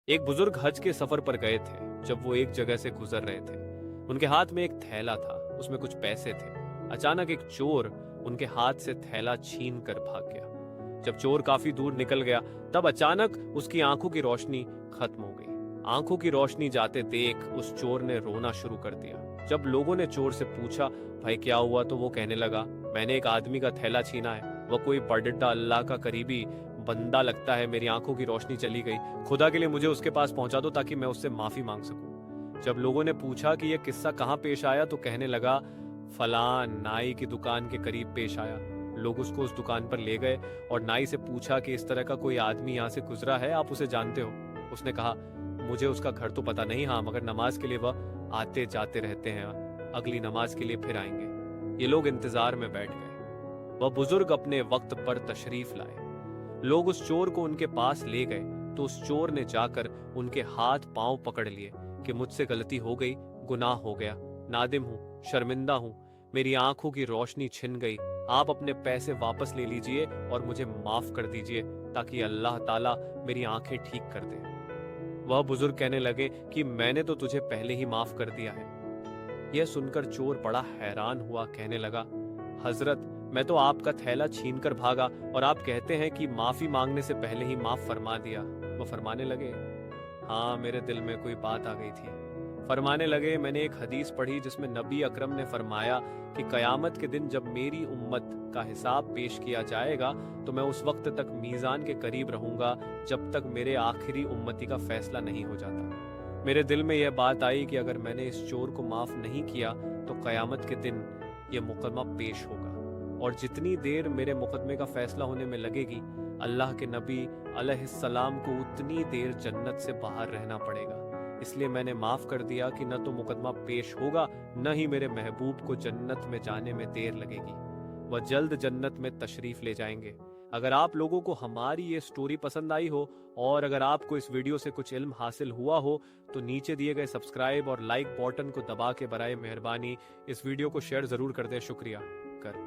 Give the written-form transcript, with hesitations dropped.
एक बुजुर्ग हज के सफर पर गए थे। जब वो एक जगह से गुजर रहे थे, उनके हाथ में एक थैला था, उसमें कुछ पैसे थे। अचानक एक चोर उनके हाथ से थैला छीन कर भाग गया। जब चोर काफी दूर निकल गया, तब अचानक उसकी आंखों की रोशनी खत्म हो गई। आंखों की रोशनी जाते देख उस चोर ने रोना शुरू कर दिया। जब लोगों ने चोर से पूछा, भाई क्या हुआ, तो वो कहने लगा, मैंने एक आदमी का थैला छीना है। वह कोई बड़ा अल्लाह का करीबी बंदा लगता है। मेरी आंखों की रोशनी चली गई। खुदा के लिए मुझे उसके पास पहुंचा दो ताकि मैं उससे माफी मांग सकूं। जब लोगों ने पूछा कि यह किस्सा कहां पेश आया, तो कहने लगा, फलान नाई की दुकान के करीब पेश आया। लोग उसको उस दुकान पर ले गए और नाई से पूछा कि इस तरह का कोई आदमी यहाँ से गुजरा है, आप उसे जानते हो? उसने कहा, मुझे उसका घर तो पता नहीं, हाँ मगर नमाज के लिए वह आते जाते रहते हैं, अगली नमाज के लिए फिर आएंगे। ये लोग इंतजार में बैठ गए। वह बुजुर्ग अपने वक्त पर तशरीफ लाए। लोग उस चोर को उनके पास ले गए तो उस चोर ने जाकर उनके हाथ पांव पकड़ लिए कि मुझसे गलती हो गई, गुनाह हो गया, नादिम हूँ, शर्मिंदा हूँ, मेरी आंखों की रोशनी छिन गई, आप अपने पैसे वापस ले लीजिए और मुझे माफ कर दीजिए ताकि अल्लाह ताला मेरी आंखें ठीक कर दे। वह बुजुर्ग कहने लगे कि मैंने तो तुझे पहले ही माफ कर दिया है। यह सुनकर चोर बड़ा हैरान हुआ, कहने लगा, हजरत मैं तो आपका थैला छीन कर भागा और आप कहते हैं कि माफी मांगने से पहले ही माफ फरमा दिया। वो फरमाने लगे, हाँ मेरे दिल में कोई बात आ गई थी। फरमाने लगे, मैंने एक हदीस पढ़ी जिसमें नबी अकरम ने फरमाया कि कयामत के दिन जब मेरी उम्मत का हिसाब पेश किया जाएगा तो मैं उस वक्त तक मीज़ान के करीब रहूंगा जब तक मेरे आखिरी उम्मती का फैसला नहीं हो जाता। मेरे दिल में यह बात आई कि अगर मैंने इस चोर को माफ नहीं किया तो कयामत के दिन यह मुकदमा पेश होगा और जितनी देर मेरे मुकदमे का फैसला होने में लगेगी, अल्लाह के नबी अलैहिस्सलाम को उतनी देर जन्नत से बाहर रहना पड़ेगा। इसलिए मैंने माफ कर दिया कि न तो मुकदमा पेश होगा, न ही मेरे महबूब को जन्नत में जाने में देर लगेगी। वह जल्द जन्नत में तशरीफ ले जाएंगे। अगर आप लोगों को हमारी ये स्टोरी पसंद आई हो और अगर आपको इस वीडियो से कुछ इल्म हासिल हुआ हो तो नीचे दिए गए सब्सक्राइब और लाइक बटन को दबा के बराए मेहरबानी इस वीडियो को शेयर जरूर कर दें। शुक्रिया कर